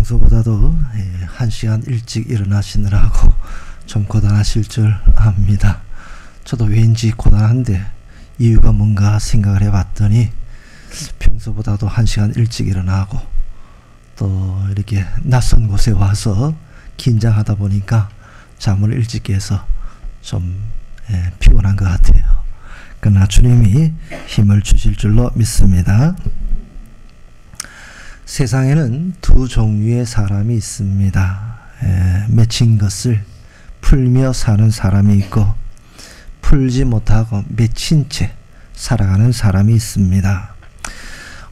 평소보다도 1시간 일찍 일어나시느라고 좀 고단하실 줄 압니다. 저도 왠지 고단한데 이유가 뭔가 생각을 해봤더니 평소보다도 1시간 일찍 일어나고 또 이렇게 낯선 곳에 와서 긴장하다 보니까 잠을 일찍 깨서 좀 피곤한 것 같아요. 그러나 주님이 힘을 주실 줄로 믿습니다. 세상에는 두 종류의 사람이 있습니다. 맺힌 것을 풀며 사는 사람이 있고 풀지 못하고 맺힌 채 살아가는 사람이 있습니다.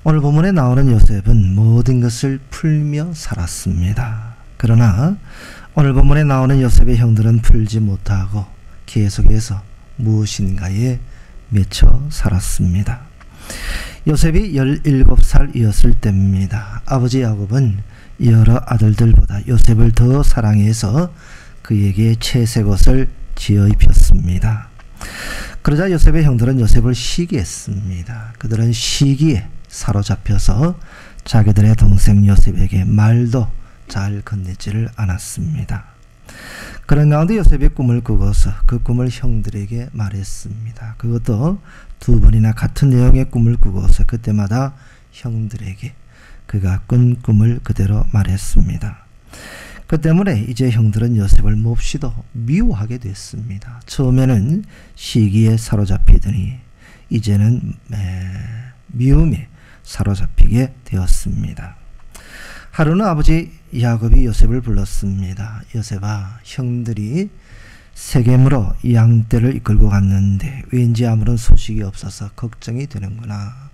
오늘 본문에 나오는 요셉은 모든 것을 풀며 살았습니다. 그러나 오늘 본문에 나오는 요셉의 형들은 풀지 못하고 계속해서 무엇인가에 맺혀 살았습니다. 요셉이 17살이었을 때입니다. 아버지 야곱은 여러 아들들보다 요셉을 더 사랑해서 그에게 채색옷을 지어 입혔습니다. 그러자 요셉의 형들은 요셉을 시기했습니다. 그들은 시기에 사로잡혀서 자기들의 동생 요셉에게 말도 잘 건네지를 않았습니다. 그런 가운데 요셉이 꿈을 꾸고서 그 꿈을 형들에게 말했습니다. 그것도 두 번이나 같은 내용의 꿈을 꾸고서 그때마다 형들에게 그가 꾼 꿈을 그대로 말했습니다. 그 때문에 이제 형들은 요셉을 몹시도 미워하게 됐습니다. 처음에는 시기에 사로잡히더니 이제는 미움에 사로잡히게 되었습니다. 하루는 아버지 야곱이 요셉을 불렀습니다. 요셉아, 형들이 세겜으로 양떼를 이끌고 갔는데 왠지 아무런 소식이 없어서 걱정이 되는구나.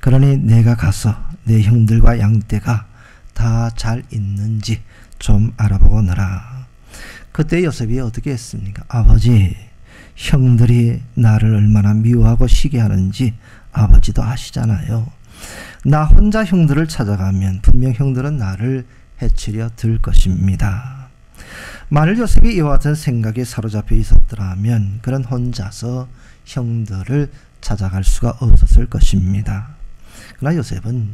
그러니 내가 가서 내 형들과 양떼가 다 잘 있는지 좀 알아보고 오너라. 그때 요셉이 어떻게 했습니까? 아버지, 형들이 나를 얼마나 미워하고 시기하는지 아버지도 아시잖아요. 나 혼자 형들을 찾아가면 분명 형들은 나를 해치려 들 것입니다. 만일 요셉이 이와 같은 생각에 사로잡혀 있었더라면 그는 혼자서 형들을 찾아갈 수가 없었을 것입니다. 그러나 요셉은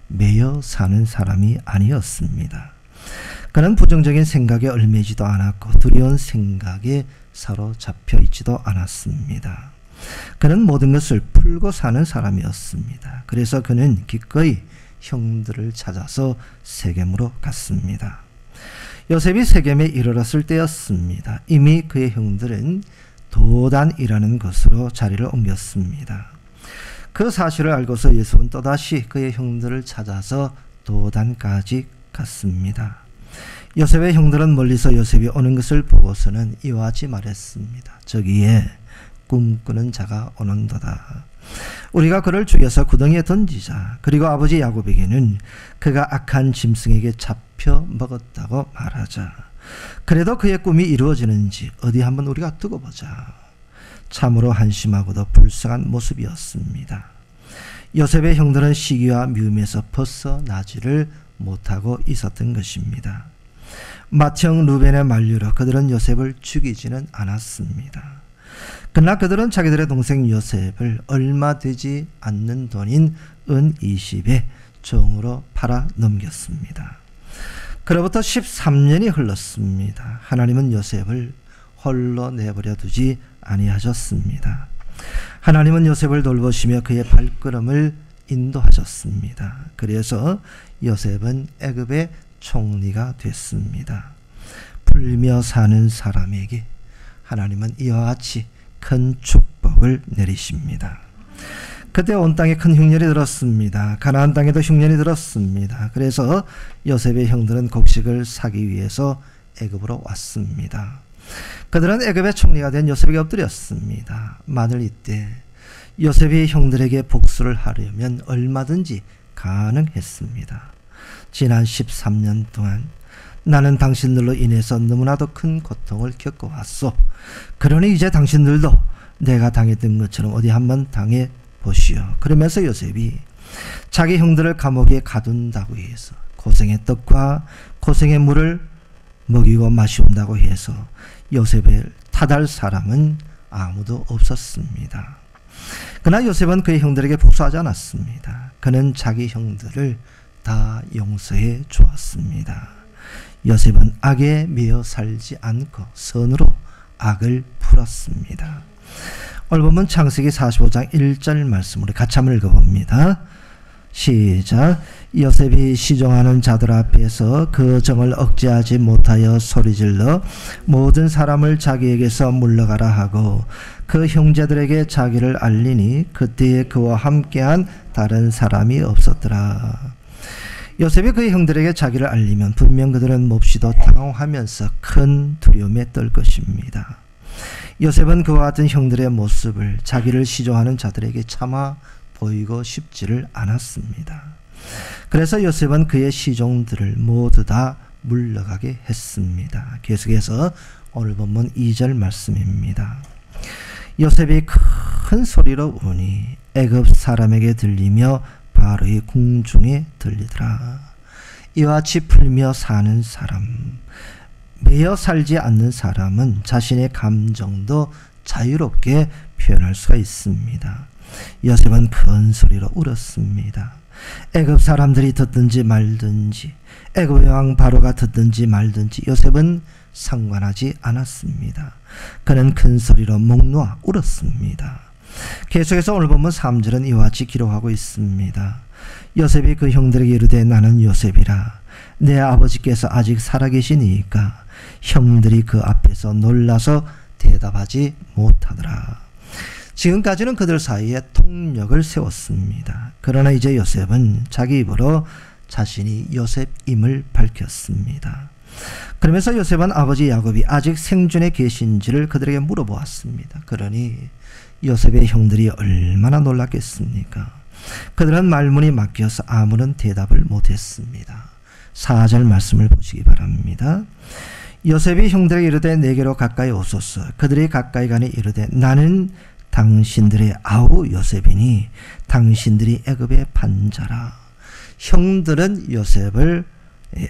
매여 사는 사람이 아니었습니다. 그는 부정적인 생각에 얽매이지도 않았고 두려운 생각에 사로잡혀 있지도 않았습니다. 그는 모든 것을 풀고 사는 사람이었습니다. 그래서 그는 기꺼이 형들을 찾아서 세겜으로 갔습니다. 요셉이 세겜에 이르렀을 때였습니다. 이미 그의 형들은 도단이라는 곳으로 자리를 옮겼습니다. 그 사실을 알고서 요셉은 또다시 그의 형들을 찾아서 도단까지 갔습니다. 요셉의 형들은 멀리서 요셉이 오는 것을 보고서는 이와 같이 말했습니다. 저기에 꿈꾸는 자가 오는도다. 우리가 그를 죽여서 구덩이에 던지자. 그리고 아버지 야곱에게는 그가 악한 짐승에게 잡혀 먹었다고 말하자. 그래도 그의 꿈이 이루어지는지 어디 한번 우리가 두고 보자. 참으로 한심하고도 불쌍한 모습이었습니다. 요셉의 형들은 시기와 미움에서 벗어나지를 못하고 있었던 것입니다. 맏형 루벤의 만류로 그들은 요셉을 죽이지는 않았습니다. 그러나 그들은 자기들의 동생 요셉을 얼마 되지 않는 돈인 은 20에 종으로 팔아 넘겼습니다. 그로부터 13년이 흘렀습니다. 하나님은 요셉을 홀로 내버려 두지 아니하셨습니다. 하나님은 요셉을 돌보시며 그의 발걸음을 인도하셨습니다. 그래서 요셉은 애굽의 총리가 됐습니다. 풀며 사는 사람에게 하나님은 이와 같이 큰 축복을 내리십니다. 그때 온 땅에 큰 흉년이 들었습니다. 가나안 땅에도 흉년이 들었습니다. 그래서 요셉의 형들은 곡식을 사기 위해서 애굽으로 왔습니다. 그들은 애굽의 총리가 된 요셉에게 엎드렸습니다. 만일 이때 요셉이 형들에게 복수를 하려면 얼마든지 가능했습니다. 지난 13년 동안 나는 당신들로 인해서 너무나도 큰 고통을 겪어왔소. 그러니 이제 당신들도 내가 당했던 것처럼 어디 한번 당해 보시오. 그러면서 요셉이 자기 형들을 감옥에 가둔다고 해서 고생의 떡과 고생의 물을 먹이고 마시운다고 해서 요셉을 탓할 사람은 아무도 없었습니다. 그러나 요셉은 그의 형들에게 복수하지 않았습니다. 그는 자기 형들을 다 용서해 주었습니다. 요셉은 악에 매여 살지 않고 선으로 악을 풀었습니다. 오늘 보면 창세기 45장 1절 말씀으로 같이 한번 읽어봅니다. 시작. 요셉이 시종하는 자들 앞에서 그 정을 억제하지 못하여 소리질러 모든 사람을 자기에게서 물러가라 하고 그 형제들에게 자기를 알리니 그때에 그와 함께한 다른 사람이 없었더라. 요셉이 그의 형들에게 자기를 알리면 분명 그들은 몹시도 당황하면서 큰 두려움에 떨 것입니다. 요셉은 그와 같은 형들의 모습을 자기를 시종하는 자들에게 차마 보이고 싶지를 않았습니다. 그래서 요셉은 그의 시종들을 모두 다 물러가게 했습니다. 계속해서 오늘 본문 2절 말씀입니다. 요셉이 큰 소리로 우니 애굽 사람에게 들리며 바로의 궁중에 들리더라. 이와 같이 풀며 사는 사람, 매여 살지 않는 사람은 자신의 감정도 자유롭게 표현할 수가 있습니다. 요셉은 큰 소리로 울었습니다. 애굽 사람들이 듣든지 말든지, 애굽 왕 바로가 듣든지 말든지 요셉은 상관하지 않았습니다. 그는 큰 소리로 목 놓아 울었습니다. 계속해서 오늘 보면 3절은 이와 같이 기록하고 있습니다. 요셉이 그 형들에게 이르되 나는 요셉이라. 내 아버지께서 아직 살아계시니까. 형들이 그 앞에서 놀라서 대답하지 못하더라. 지금까지는 그들 사이에 통력을 세웠습니다. 그러나 이제 요셉은 자기 입으로 자신이 요셉임을 밝혔습니다. 그러면서 요셉은 아버지 야곱이 아직 생존에 계신지를 그들에게 물어보았습니다. 그러니 요셉의 형들이 얼마나 놀랐겠습니까? 그들은 말문이 막혀서 아무런 대답을 못했습니다. 4절 말씀을 보시기 바랍니다. 요셉이 형들에게 이르되 내게로 가까이 오소서. 그들이 가까이 가니 이르되 나는 당신들의 아우 요셉이니 당신들이 애굽의 판자라. 형들은 요셉을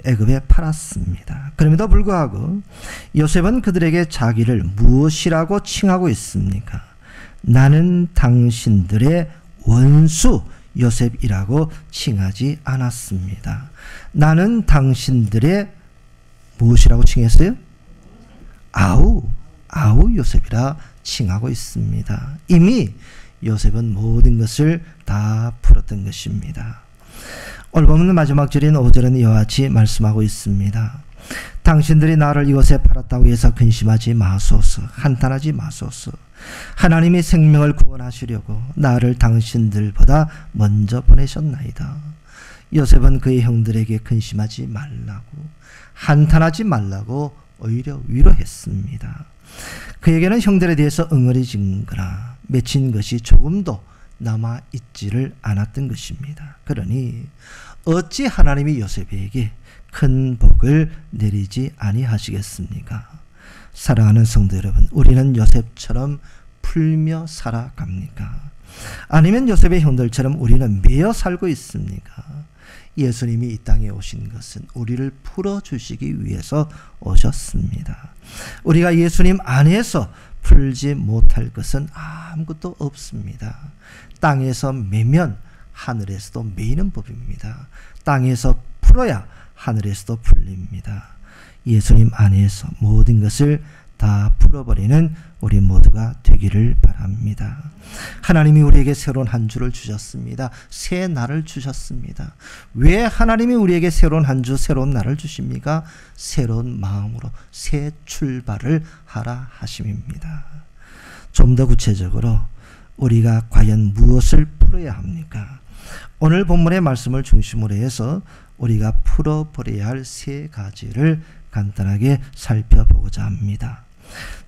애굽에 팔았습니다. 그럼에도 불구하고 요셉은 그들에게 자기를 무엇이라고 칭하고 있습니까? 나는 당신들의 원수 요셉이라고 칭하지 않았습니다. 나는 당신들의 무엇이라고 칭했어요? 아우 요셉이라 칭하고 있습니다. 이미 요셉은 모든 것을 다 풀었던 것입니다. 오늘 보면 마지막 절인 5절은 이와 같이 말씀하고 있습니다. 당신들이 나를 이곳에 팔았다고 해서 근심하지 마소서. 한탄하지 마소서. 하나님이 생명을 구원하시려고 나를 당신들보다 먼저 보내셨나이다. 요셉은 그의 형들에게 근심하지 말라고, 한탄하지 말라고 오히려 위로했습니다. 그에게는 형들에 대해서 응어리진거나 맺힌 것이 조금도 남아있지를 않았던 것입니다. 그러니 어찌 하나님이 요셉에게 큰 복을 내리지 아니하시겠습니까? 사랑하는 성도 여러분, 우리는 요셉처럼 풀며 살아갑니까? 아니면 요셉의 형들처럼 우리는 매여 살고 있습니까? 예수님이 이 땅에 오신 것은 우리를 풀어주시기 위해서 오셨습니다. 우리가 예수님 안에서 풀지 못할 것은 아무것도 없습니다. 땅에서 매면 하늘에서도 매이는 법입니다. 땅에서 풀어야 하늘에서도 풀립니다. 예수님 안에서 모든 것을 다 풀어버리는 우리 모두가 되기를 바랍니다. 하나님이 우리에게 새로운 한 주를 주셨습니다. 새 날을 주셨습니다. 왜 하나님이 우리에게 새로운 한 주, 새로운 날을 주십니까? 새로운 마음으로 새 출발을 하라 하심입니다. 좀 더 구체적으로 우리가 과연 무엇을 풀어야 합니까? 오늘 본문의 말씀을 중심으로 해서 우리가 풀어버려야 할 세 가지를 간단하게 살펴보고자 합니다.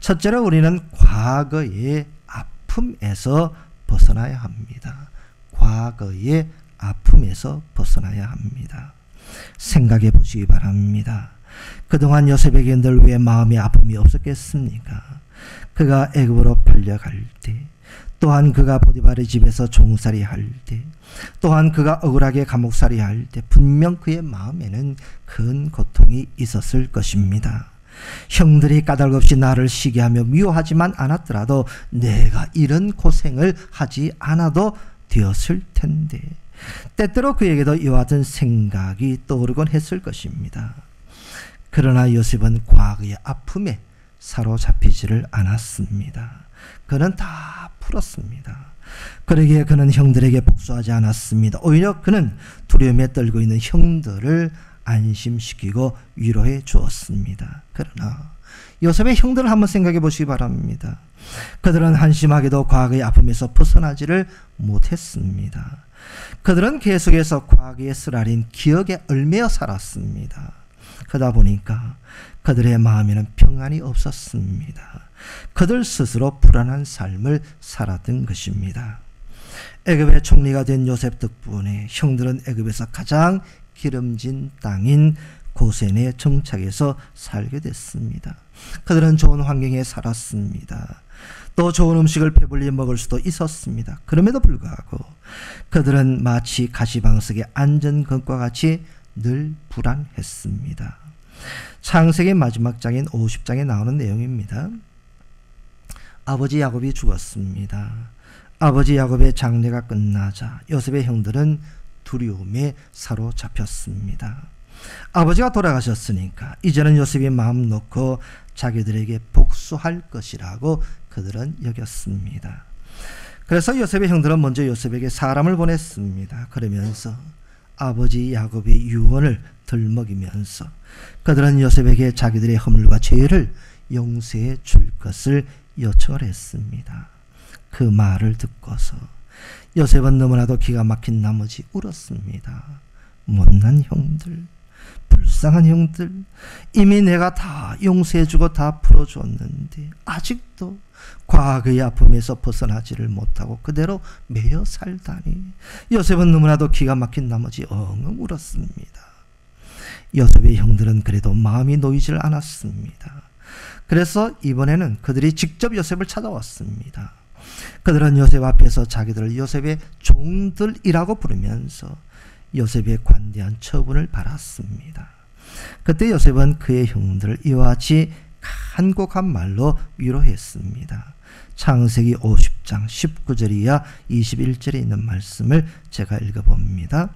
첫째로 우리는 과거의 아픔에서 벗어나야 합니다. 과거의 아픔에서 벗어나야 합니다. 생각해 보시기 바랍니다. 그동안 요셉에게 늘 왜 마음의 아픔이 없었겠습니까? 그가 애굽으로 팔려갈 때, 또한 그가 보디발의 집에서 종살이 할 때, 또한 그가 억울하게 감옥살이 할 때 분명 그의 마음에는 큰 고통이 있었을 것입니다. 형들이 까닭없이 나를 시기하며 미워하지만 않았더라도 내가 이런 고생을 하지 않아도 되었을 텐데, 때때로 그에게도 이와 같은 생각이 떠오르곤 했을 것입니다. 그러나 요셉은 과거의 아픔에 사로잡히지를 않았습니다. 그는 다 풀었습니다. 그러기에 그는 형들에게 복수하지 않았습니다. 오히려 그는 두려움에 떨고 있는 형들을 안심시키고 위로해 주었습니다. 그러나 요셉의 형들을 한번 생각해 보시기 바랍니다. 그들은 한심하게도 과거의 아픔에서 벗어나지를 못했습니다. 그들은 계속해서 과거의 쓰라린 기억에 얽매여 살았습니다. 그러다 보니까 그들의 마음에는 평안이 없었습니다. 그들 스스로 불안한 삶을 살았던 것입니다. 애굽의 총리가 된 요셉 덕분에 형들은 애굽에서 가장 기름진 땅인 고센에 정착해서 살게 됐습니다. 그들은 좋은 환경에 살았습니다. 또 좋은 음식을 배불리 먹을 수도 있었습니다. 그럼에도 불구하고 그들은 마치 가시방석에 앉은 것과 같이 늘 불안했습니다. 창세기 마지막 장인 50장에 나오는 내용입니다. 아버지 야곱이 죽었습니다. 아버지 야곱의 장례가 끝나자 요셉의 형들은 두려움에 사로잡혔습니다. 아버지가 돌아가셨으니까 이제는 요셉이 마음 놓고 자기들에게 복수할 것이라고 그들은 여겼습니다. 그래서 요셉의 형들은 먼저 요셉에게 사람을 보냈습니다. 그러면서 아버지 야곱의 유언을 들먹이면서 그들은 요셉에게 자기들의 허물과 죄를 용서해 줄 것을 요청을 했습니다. 그 말을 듣고서 요셉은 너무나도 기가 막힌 나머지 울었습니다. 못난 형들, 불쌍한 형들, 이미 내가 다 용서해주고 다 풀어줬는데 아직도 과거의 아픔에서 벗어나지를 못하고 그대로 매여 살다니. 요셉은 너무나도 기가 막힌 나머지 엉엉 울었습니다. 요셉의 형들은 그래도 마음이 놓이질 않았습니다. 그래서 이번에는 그들이 직접 요셉을 찾아왔습니다. 그들은 요셉 앞에서 자기들을 요셉의 종들이라고 부르면서 요셉의 관대한 처분을 바랐습니다. 그때 요셉은 그의 형들을 이와 같이 간곡한 말로 위로했습니다. 창세기 50장 19절 이하 21절에 있는 말씀을 제가 읽어봅니다.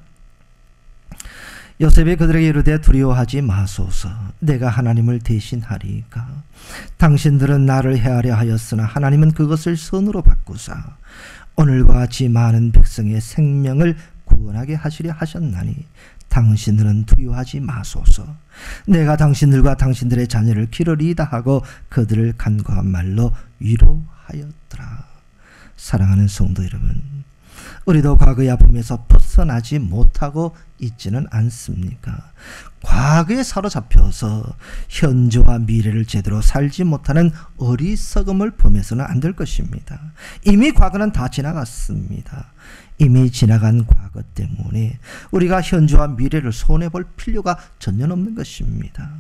요셉이 그들에게 이르되 두려워하지 마소서. 내가 하나님을 대신하리이까. 당신들은 나를 해하려 하였으나 하나님은 그것을 선으로 바꾸사 오늘과 같이 많은 백성의 생명을 구원하게 하시려 하셨나니 당신들은 두려워하지 마소서. 내가 당신들과 당신들의 자녀를 기르리이다 하고 그들을 간과한 말로 위로하였더라. 사랑하는 성도 여러분, 우리도 과거의 아픔에서 벗어나지 못하고 있지는 않습니까? 과거에 사로잡혀서 현재와 미래를 제대로 살지 못하는 어리석음을 범해서는 안 될 것입니다. 이미 과거는 다 지나갔습니다. 이미 지나간 과거 때문에 우리가 현재와 미래를 손해볼 필요가 전혀 없는 것입니다.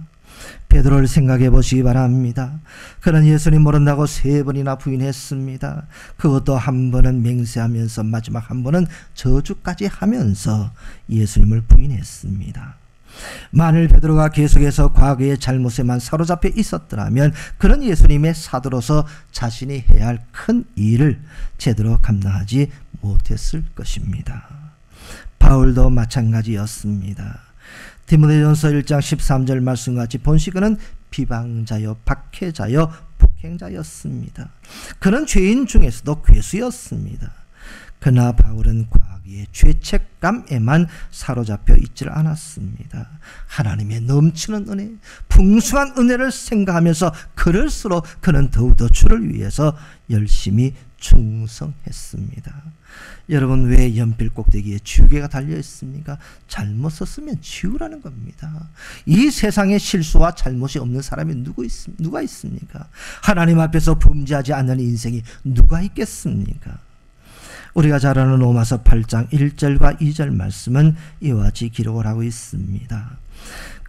베드로를 생각해 보시기 바랍니다. 그는 예수님 모른다고 3번이나 부인했습니다. 그것도 한 번은 맹세하면서 마지막 한 번은 저주까지 하면서 예수님을 부인했습니다. 만일 베드로가 계속해서 과거의 잘못에만 사로잡혀 있었더라면 그는 예수님의 사도로서 자신이 해야 할 큰 일을 제대로 감당하지 못했을 것입니다. 바울도 마찬가지였습니다. 디모데전서 1장 13절 말씀같이 본시 그는 비방자요 박해자요 폭행자였습니다. 그는 죄인 중에서도 괴수였습니다. 그러나 바울은 과거의 죄책감에만 사로잡혀 있질 않았습니다. 하나님의 넘치는 은혜, 풍성한 은혜를 생각하면서 그럴수록 그는 더욱더 주를 위해서 열심히 충성했습니다. 여러분, 왜 연필 꼭대기에 지우개가 달려 있습니까? 잘못 썼으면 지우라는 겁니다. 이 세상에 실수와 잘못이 없는 사람이 누가 있습니까? 하나님 앞에서 범죄하지 않는 인생이 누가 있겠습니까? 우리가 잘 아는 로마서 8장 1절과 2절 말씀은 이와 같이 기록을 하고 있습니다.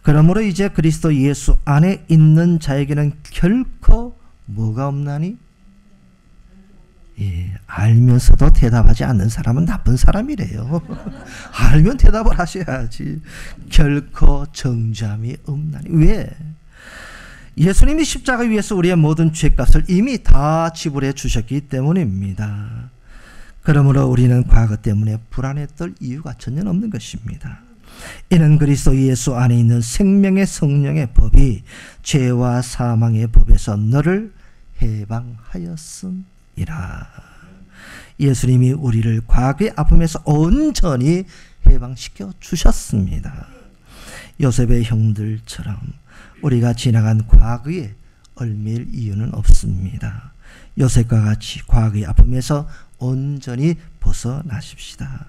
그러므로 이제 그리스도 예수 안에 있는 자에게는 결코 뭐가 없나니? 예, 알면서도 대답하지 않는 사람은 나쁜 사람이래요. 알면 대답을 하셔야지. 결코 정죄함이 없나니. 왜? 예수님이 십자가 위에서 우리의 모든 죄값을 이미 다 지불해 주셨기 때문입니다. 그러므로 우리는 과거 때문에 불안에 떨 이유가 전혀 없는 것입니다. 이는 그리스도 예수 안에 있는 생명의 성령의 법이 죄와 사망의 법에서 너를 해방하였음이라. 예수님이 우리를 과거의 아픔에서 온전히 해방시켜 주셨습니다. 요셉의 형들처럼 우리가 지나간 과거에 얽매일 이유는 없습니다. 요셉과 같이 과거의 아픔에서 온전히 벗어나십시다.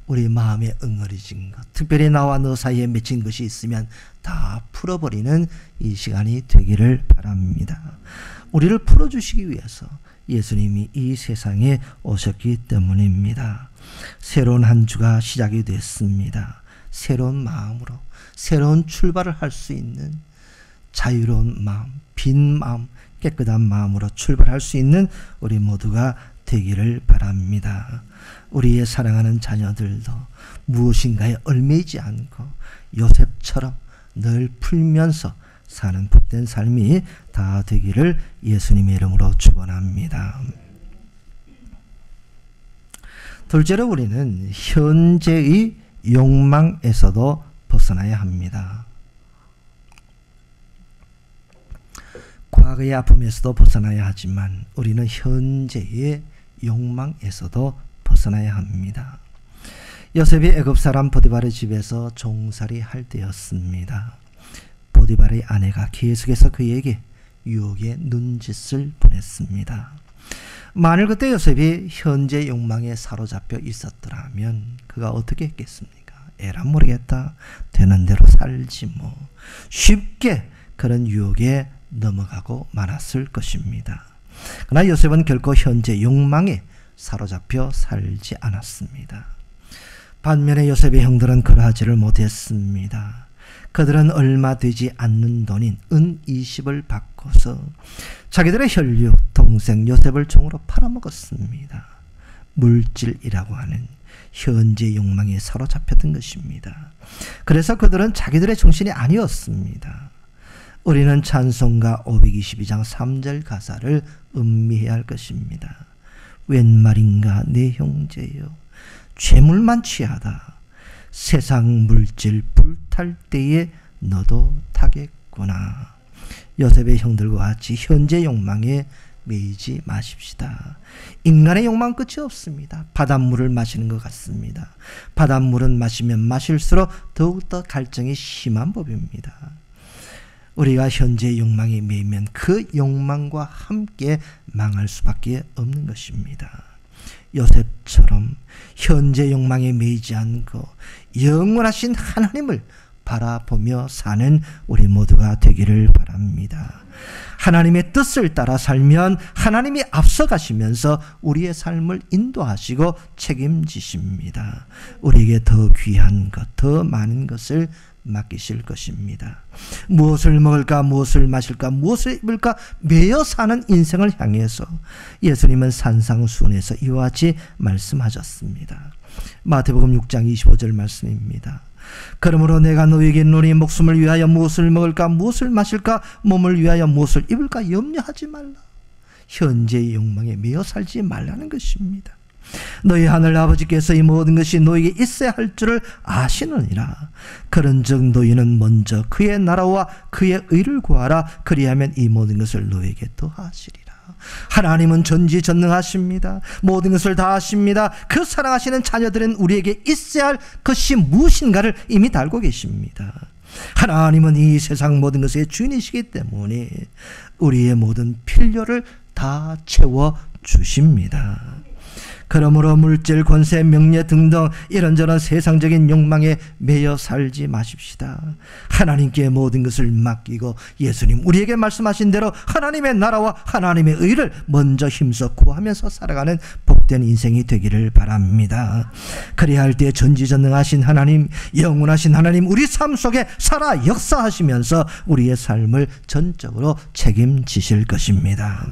우리 마음에 엉어리진 것, 특별히 나와 너 사이에 맺힌 것이 있으면 다 풀어버리는 이 시간이 되기를 바랍니다. 우리를 풀어주시기 위해서 예수님이 이 세상에 오셨기 때문입니다. 새로운 한 주가 시작이 됐습니다. 새로운 마음으로 새로운 출발을 할 수 있는 자유로운 마음, 빈 마음, 깨끗한 마음으로 출발할 수 있는 우리 모두가 되기를 바랍니다. 우리의 사랑하는 자녀들도 무엇인가에 얽매이지 않고 요셉처럼 늘 풀면서 사는 복된 삶이 다 되기를 예수님의 이름으로 축원합니다. 둘째로 우리는 현재의 욕망에서도 벗어나야 합니다. 과거의 아픔에서도 벗어나야 하지만 우리는 현재의 욕망에서도 벗어나야 합니다. 요셉이 애굽 사람 보디발의 집에서 종살이 할 때였습니다. 보디발의 아내가 계속해서 그에게 유혹의 눈짓을 보냈습니다. 만일 그때 요셉이 현재 욕망에 사로잡혀 있었더라면 그가 어떻게 했겠습니까? 에라 모르겠다. 되는 대로 살지 뭐. 쉽게 그런 유혹에 넘어가고 말았을 것입니다. 그러나 요셉은 결코 현재 욕망에 사로잡혀 살지 않았습니다. 반면에 요셉의 형들은 그러하지를 못했습니다. 그들은 얼마 되지 않는 돈인 은 20을 바꿔서 자기들의 혈육 동생 요셉을 종으로 팔아먹었습니다. 물질이라고 하는 현재 욕망에 사로잡혔던 것입니다. 그래서 그들은 자기들의 정신이 아니었습니다. 우리는 찬송가 522장 3절 가사를 음미해야 할 것입니다. 웬 말인가 내 형제여 죄물만 취하다 세상 물질 불탈 때에 너도 타겠구나. 요셉의 형들과 같이 현재 욕망에 매이지 마십시다. 인간의 욕망은 끝이 없습니다. 바닷물을 마시는 것 같습니다. 바닷물은 마시면 마실수록 더욱더 갈증이 심한 법입니다. 우리가 현재 욕망에 매이면 그 욕망과 함께 망할 수밖에 없는 것입니다. 요셉처럼 현재 욕망에 매이지 않고 영원하신 하나님을 바라보며 사는 우리 모두가 되기를 바랍니다. 하나님의 뜻을 따라 살면 하나님이 앞서가시면서 우리의 삶을 인도하시고 책임지십니다. 우리에게 더 귀한 것, 더 많은 것을 맡기실 것입니다. 무엇을 먹을까, 무엇을 마실까, 무엇을 입을까 매여 사는 인생을 향해서 예수님은 산상수훈에서 이와 같이 말씀하셨습니다. 마태복음 6장 25절 말씀입니다. 그러므로 내가 너에게 이르노니 목숨을 위하여 무엇을 먹을까, 무엇을 마실까, 몸을 위하여 무엇을 입을까 염려하지 말라. 현재의 욕망에 매여 살지 말라는 것입니다. 너희 하늘 아버지께서 이 모든 것이 너에게 있어야 할 줄을 아시느니라. 그런즉 너희는 먼저 그의 나라와 그의 의를 구하라. 그리하면 이 모든 것을 너에게 더하시리라. 하나님은 전지전능하십니다. 모든 것을 다 아십니다. 그 사랑하시는 자녀들은 우리에게 있어야 할 것이 무엇인가를 이미 다 알고 계십니다. 하나님은 이 세상 모든 것의 주인이시기 때문에 우리의 모든 필요를 다 채워주십니다. 그러므로 물질, 권세, 명예 등등 이런저런 세상적인 욕망에 매여 살지 마십시다. 하나님께 모든 것을 맡기고 예수님 우리에게 말씀하신 대로 하나님의 나라와 하나님의 의를 먼저 힘써 구하면서 살아가는 복된 인생이 되기를 바랍니다. 그래야 할 때 전지전능하신 하나님, 영원하신 하나님 우리 삶 속에 살아 역사하시면서 우리의 삶을 전적으로 책임지실 것입니다.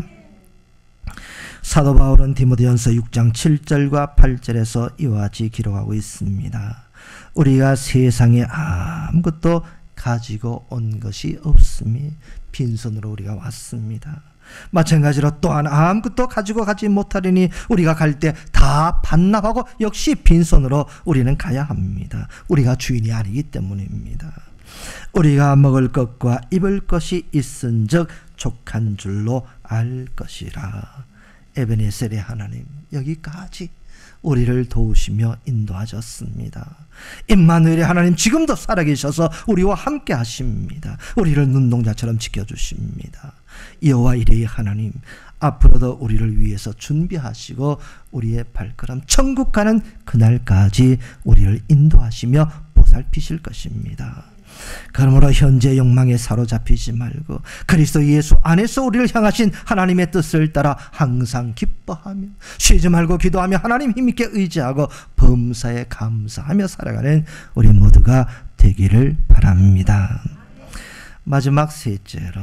사도 바울은 디모데전서 6장 7절과 8절에서 이와 같이 기록하고 있습니다. 우리가 세상에 아무것도 가지고 온 것이 없음이 빈손으로 우리가 왔습니다. 마찬가지로 또한 아무것도 가지고 가지 못하리니 우리가 갈 때 다 반납하고 역시 빈손으로 우리는 가야 합니다. 우리가 주인이 아니기 때문입니다. 우리가 먹을 것과 입을 것이 있은즉 족한 줄로 알 것이라. 에베네셀의 하나님, 여기까지 우리를 도우시며 인도하셨습니다. 임마누엘의 하나님, 지금도 살아계셔서 우리와 함께 하십니다. 우리를 눈동자처럼 지켜주십니다. 여호와 이레의 하나님, 앞으로도 우리를 위해서 준비하시고 우리의 발걸음 천국 가는 그날까지 우리를 인도하시며 보살피실 것입니다. 그러므로 현재 욕망에 사로잡히지 말고 그리스도 예수 안에서 우리를 향하신 하나님의 뜻을 따라 항상 기뻐하며 쉬지 말고 기도하며 하나님 힘있게 의지하고 범사에 감사하며 살아가는 우리 모두가 되기를 바랍니다. 마지막 셋째로,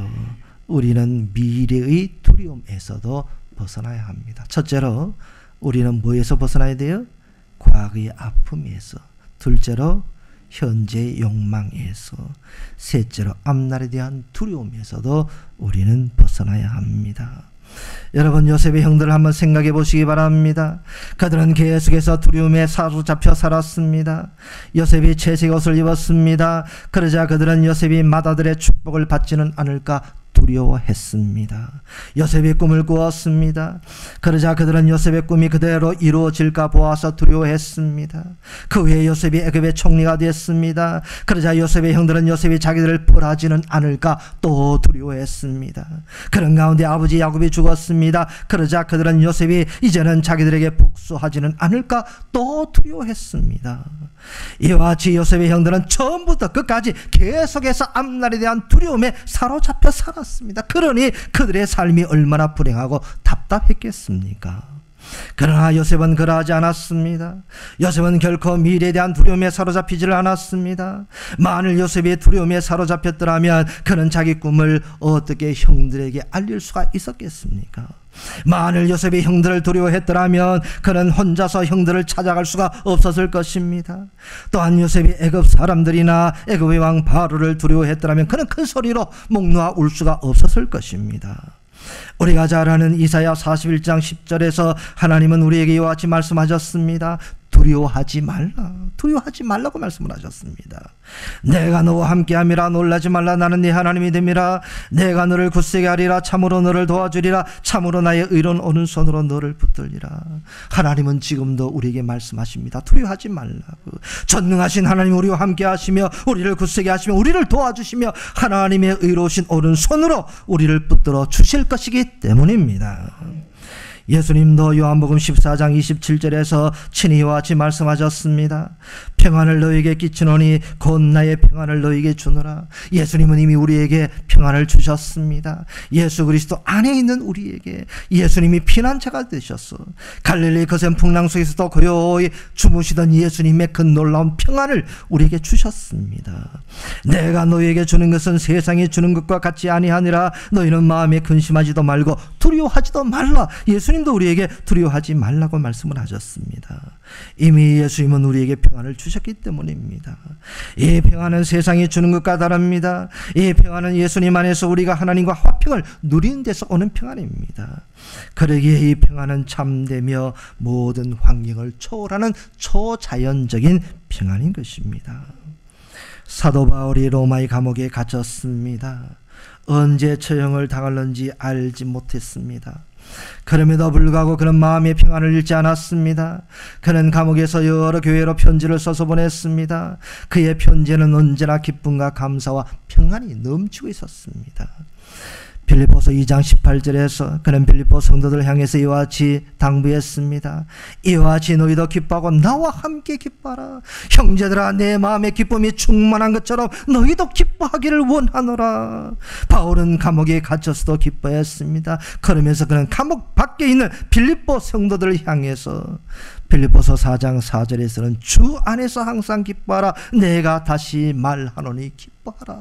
우리는 미래의 두려움에서도 벗어나야 합니다. 첫째로, 우리는 뭐에서 벗어나야 돼요? 과거의 아픔에서. 둘째로, 현재의 욕망에서. 셋째로, 앞날에 대한 두려움에서도 우리는 벗어나야 합니다. 여러분, 요셉의 형들을 한번 생각해 보시기 바랍니다. 그들은 계속해서 두려움에 사로잡혀 살았습니다. 요셉이 채색 옷을 입었습니다. 그러자 그들은 요셉이 맏아들의 축복을 받지는 않을까 두려워했습니다. 요셉이 꿈을 꾸었습니다. 그러자 그들은 요셉의 꿈이 그대로 이루어질까 보아서 두려워했습니다. 그 후에 요셉이 애굽의 총리가 됐습니다. 그러자 요셉의 형들은 요셉이 자기들을 벌하지는 않을까 또 두려워했습니다. 그런 가운데 아버지 야곱이 죽었습니다. 그러자 그들은 요셉이 이제는 자기들에게 복수하지는 않을까 또 두려워했습니다. 이와 같이 요셉의 형들은 처음부터 끝까지 계속해서 앞날에 대한 두려움에 사로잡혀 살았습니다. 그러니 그들의 삶이 얼마나 불행하고 답답했겠습니까? 그러나 요셉은 그러하지 않았습니다. 요셉은 결코 미래에 대한 두려움에 사로잡히지를 않았습니다. 만일 요셉이 두려움에 사로잡혔더라면 그는 자기 꿈을 어떻게 형들에게 알릴 수가 있었겠습니까? 만일 요셉이 형들을 두려워했더라면 그는 혼자서 형들을 찾아갈 수가 없었을 것입니다. 또한 요셉이 애굽 사람들이나 애굽의 왕 바로를 두려워했더라면 그는 큰 소리로 목 놓아 울 수가 없었을 것입니다. 우리가 잘 아는 이사야 41장 10절에서 하나님은 우리에게 이와 같이 말씀하셨습니다. 두려워하지 말라, 두려워하지 말라고 말씀을 하셨습니다. 내가 너와 함께함이라, 놀라지 말라, 나는 네 하나님이 됨이라. 내가 너를 굳세게 하리라, 참으로 너를 도와주리라. 참으로 나의 의로운 오른손으로 너를 붙들리라. 하나님은 지금도 우리에게 말씀하십니다. 두려워하지 말라고. 전능하신 하나님 우리와 함께 하시며 우리를 굳세게 하시며 우리를 도와주시며 하나님의 의로우신 오른손으로 우리를 붙들어 주실 것이기 때문입니다. 예수님도 요한복음 14장 27절에서 친히 이와 같이 말씀하셨습니다. 평안을 너에게 끼치노니 곧 나의 평안을 너에게 주노라. 예수님은 이미 우리에게 평안을 주셨습니다. 예수 그리스도 안에 있는 우리에게 예수님이 피난처가 되셔서 갈릴리 거센 풍랑 속에서도 고요히 주무시던 예수님의 그 놀라운 평안을 우리에게 주셨습니다. 내가 너에게 주는 것은 세상이 주는 것과 같이 아니하니라. 너희는 마음에 근심하지도 말고 두려워하지도 말라. 예수님도 우리에게 두려워하지 말라고 말씀을 하셨습니다. 이미 예수님은 우리에게 평안을 주셨기 때문입니다. 이 평안은 세상이 주는 것과 다릅니다. 이 평안은 예수님 안에서 우리가 하나님과 화평을 누리는 데서 오는 평안입니다. 그러기에 이 평안은 참되며 모든 환경을 초월하는 초자연적인 평안인 것입니다. 사도 바울이 로마의 감옥에 갇혔습니다. 언제 처형을 당할는지 알지 못했습니다. 그럼에도 불구하고 그는 마음의 평안을 잃지 않았습니다. 그는 감옥에서 여러 교회로 편지를 써서 보냈습니다. 그의 편지는 언제나 기쁨과 감사와 평안이 넘치고 있었습니다. 빌립보서 2장 18절에서 그는 빌립보 성도들을 향해서 이와 같이 당부했습니다. 이와 같이 너희도 기뻐하고 나와 함께 기뻐하라. 형제들아, 내 마음의 기쁨이 충만한 것처럼 너희도 기뻐하기를 원하노라. 바울은 감옥에 갇혀서도 기뻐했습니다. 그러면서 그는 감옥 밖에 있는 빌립보 성도들을 향해서 빌립보서 4장 4절에서는 주 안에서 항상 기뻐하라. 내가 다시 말하노니 기뻐하라.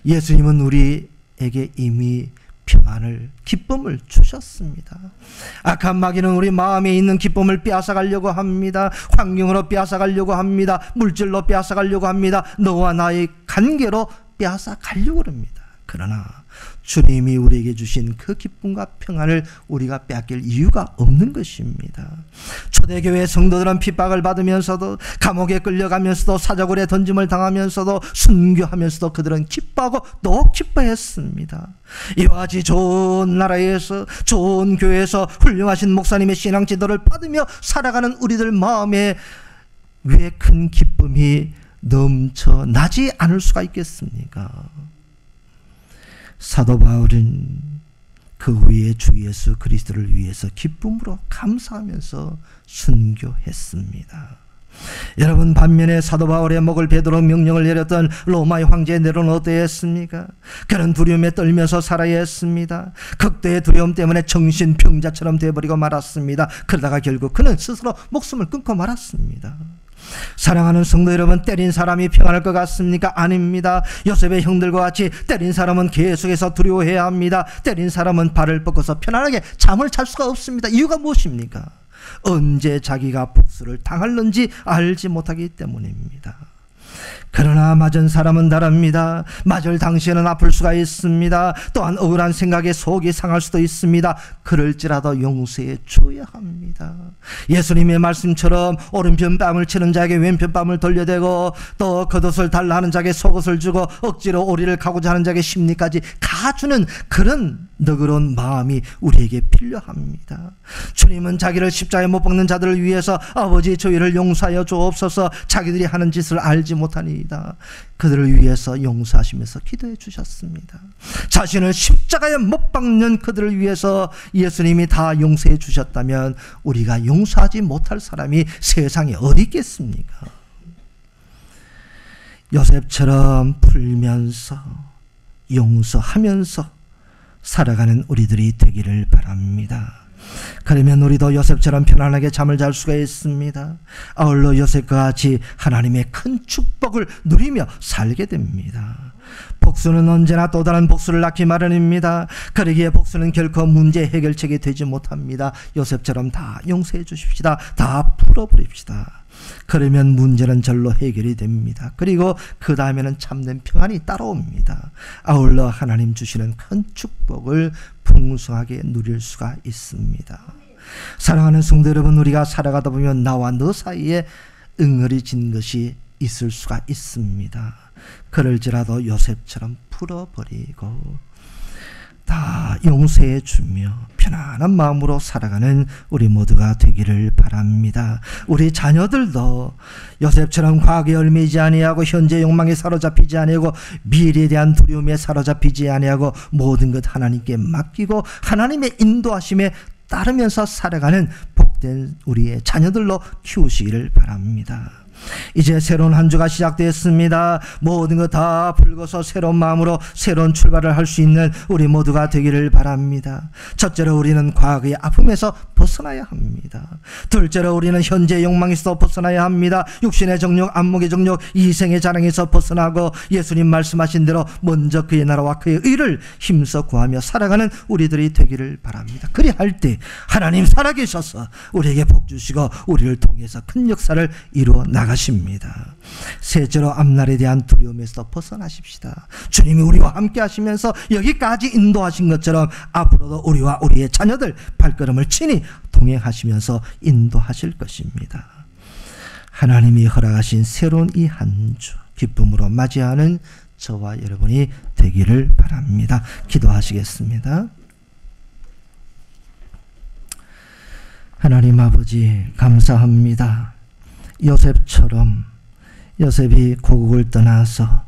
예수님은 우리에게 이미 평안을, 기쁨을 주셨습니다. 악한 마귀는 우리 마음에 있는 기쁨을 빼앗아가려고 합니다. 환경으로 빼앗아가려고 합니다. 물질로 빼앗아가려고 합니다. 너와 나의 관계로 빼앗아가려고 합니다. 그러나 주님이 우리에게 주신 그 기쁨과 평안을 우리가 빼앗길 이유가 없는 것입니다. 초대교회 성도들은 핍박을 받으면서도, 감옥에 끌려가면서도, 사자굴에 던짐을 당하면서도, 순교하면서도 그들은 기뻐하고 또 기뻐했습니다. 이와 같이 좋은 나라에서, 좋은 교회에서 훌륭하신 목사님의 신앙 지도를 받으며 살아가는 우리들 마음에 왜 큰 기쁨이 넘쳐나지 않을 수가 있겠습니까? 사도 바울은 그 후에 주 예수 그리스도를 위해서 기쁨으로 감사하면서 순교했습니다. 여러분, 반면에 사도 바울의 목을 베도록 명령을 내렸던 로마의 황제 네로는 어떠했습니까? 그는 두려움에 떨면서 살아야 했습니다. 극도의 두려움 때문에 정신병자처럼 되어버리고 말았습니다. 그러다가 결국 그는 스스로 목숨을 끊고 말았습니다. 사랑하는 성도 여러분, 때린 사람이 평안할 것 같습니까? 아닙니다. 요셉의 형들과 같이 때린 사람은 계속해서 두려워해야 합니다. 때린 사람은 발을 뻗고서 편안하게 잠을 잘 수가 없습니다. 이유가 무엇입니까? 언제 자기가 복수를 당할는지 알지 못하기 때문입니다. 그러나 맞은 사람은 다릅니다. 맞을 당시에는 아플 수가 있습니다. 또한 억울한 생각에 속이 상할 수도 있습니다. 그럴지라도 용서해 줘야 합니다. 예수님의 말씀처럼 오른편 뺨을 치는 자에게 왼편 뺨을 돌려대고, 또 겉옷을 달라 하는 자에게 속옷을 주고, 억지로 오리를 가고자 하는 자에게 심리까지 가주는 그런 너그러운 마음이 우리에게 필요합니다. 주님은 자기를 십자가에 못 박는 자들을 위해서 아버지 저희를 용서하여 주옵소서, 자기들이 하는 짓을 알지 못하니이다, 그들을 위해서 용서하시면서 기도해 주셨습니다. 자신을 십자가에 못 박는 그들을 위해서 예수님이 다 용서해 주셨다면 우리가 용서하지 못할 사람이 세상에 어디 있겠습니까? 요셉처럼 풀면서 용서하면서 살아가는 우리들이 되기를 바랍니다. 그러면 우리도 요셉처럼 편안하게 잠을 잘 수가 있습니다. 아울러 요셉과 같이 하나님의 큰 축복을 누리며 살게 됩니다. 복수는 언제나 또 다른 복수를 낳기 마련입니다. 그러기에 복수는 결코 문제 해결책이 되지 못합니다. 요셉처럼 다 용서해 주십시다. 다 풀어버립시다. 그러면 문제는 절로 해결이 됩니다. 그리고 그 다음에는 참된 평안이 따라옵니다. 아울러 하나님 주시는 큰 축복을 풍성하게 누릴 수가 있습니다. 사랑하는 성도 여러분, 우리가 살아가다 보면 나와 너 사이에 응어리진 것이 있을 수가 있습니다. 그럴지라도 요셉처럼 풀어버리고 다 용서해 주며 편안한 마음으로 살아가는 우리 모두가 되기를 바랍니다. 우리 자녀들도 요셉처럼 과거에 얽매이지 아니하고 현재 욕망에 사로잡히지 아니하고 미래에 대한 두려움에 사로잡히지 아니하고 모든 것 하나님께 맡기고 하나님의 인도하심에 따르면서 살아가는 복된 우리의 자녀들로 키우시기를 바랍니다. 이제 새로운 한 주가 시작됐습니다. 모든 것 다 풀고서 새로운 마음으로 새로운 출발을 할 수 있는 우리 모두가 되기를 바랍니다. 첫째로 우리는 과거의 아픔에서 벗어나야 합니다. 둘째로 우리는 현재의 욕망에서 벗어나야 합니다. 육신의 정욕, 안목의 정욕, 이생의 자랑에서 벗어나고 예수님 말씀하신 대로 먼저 그의 나라와 그의 의를 힘써 구하며 살아가는 우리들이 되기를 바랍니다. 그리할 때 하나님 살아계셔서 우리에게 복 주시고 우리를 통해서 큰 역사를 이루어 나가십니다. 셋째로 앞날에 대한 두려움에서 벗어나십시다. 주님이 우리와 함께 하시면서 여기까지 인도하신 것처럼 앞으로도 우리와 우리의 자녀들 발걸음을 친히 동행하시면서 인도하실 것입니다. 하나님이 허락하신 새로운 이 한 주 기쁨으로 맞이하는 저와 여러분이 되기를 바랍니다. 기도하시겠습니다. 하나님 아버지, 감사합니다. 요셉처럼 요셉이 고국을 떠나서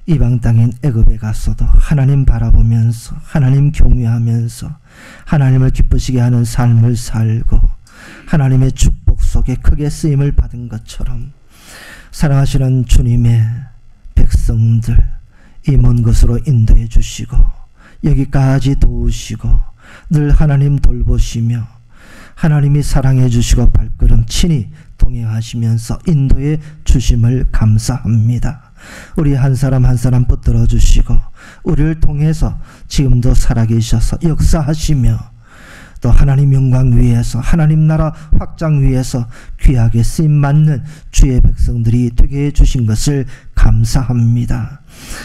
이방 땅인 애굽에 갔어도 하나님 바라보면서 하나님 경외하면서 하나님을 기쁘시게 하는 삶을 살고 하나님의 축복 속에 크게 쓰임을 받은 것처럼 사랑하시는 주님의 백성들 이 먼 곳으로 인도해 주시고 여기까지 도우시고 늘 하나님 돌보시며 하나님이 사랑해 주시고 발걸음 친히 동행하시면서 인도해 주심을 감사합니다. 우리 한 사람 한 사람 붙들어 주시고 우리를 통해서 지금도 살아계셔서 역사하시며 또 하나님 영광 위에서 하나님 나라 확장 위에서 귀하게 쓰임받는 주의 백성들이 되게 해주신 것을 감사합니다.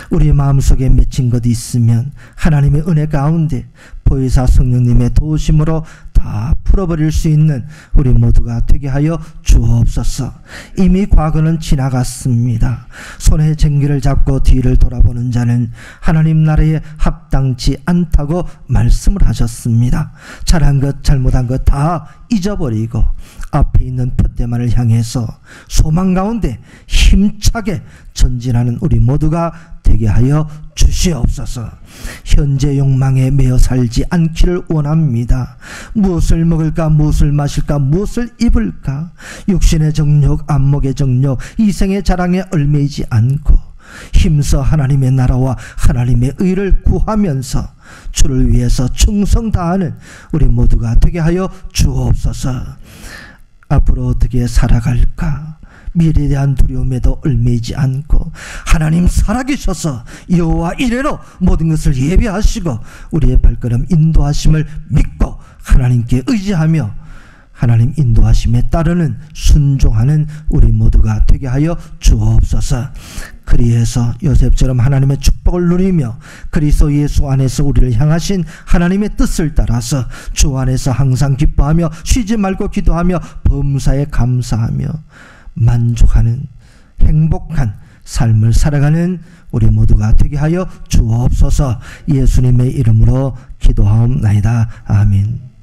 우리 마음속에 맺힌 것이 있으면 하나님의 은혜 가운데 보혜사 성령님의 도우심으로 다 풀어버릴 수 있는 우리 모두가 되게 하여 주옵소서. 이미 과거는 지나갔습니다. 손에 쟁기를 잡고 뒤를 돌아보는 자는 하나님 나라에 합당치 않다고 말씀을 하셨습니다. 잘한 것 잘못한 것 다 잊어버리고 앞에 있는 표대만을 향해서 소망 가운데 힘차게 전진하는 우리 모두가 되게 하여 주시옵소서. 현재 욕망에 매여 살지 않기를 원합니다. 무엇을 먹을까, 무엇을 마실까, 무엇을 입을까, 육신의 정욕, 안목의 정욕, 이생의 자랑에 얽매이지 않고 힘써 하나님의 나라와 하나님의 의를 구하면서 주를 위해서 충성 다하는 우리 모두가 되게 하여 주옵소서. 앞으로 어떻게 살아갈까, 미래에 대한 두려움에도 얽매이지 않고 하나님 살아계셔서 여호와 이레로 모든 것을 예비하시고 우리의 발걸음 인도하심을 믿고 하나님께 의지하며 하나님 인도하심에 따르는 순종하는 우리 모두가 되게 하여 주옵소서. 그리해서 요셉처럼 하나님의 축복을 누리며 그리스도 예수 안에서 우리를 향하신 하나님의 뜻을 따라서 주 안에서 항상 기뻐하며 쉬지 말고 기도하며 범사에 감사하며 만족하는 행복한 삶을 살아가는 우리 모두가 되게 하여 주옵소서. 예수님의 이름으로 기도하옵나이다. 아멘.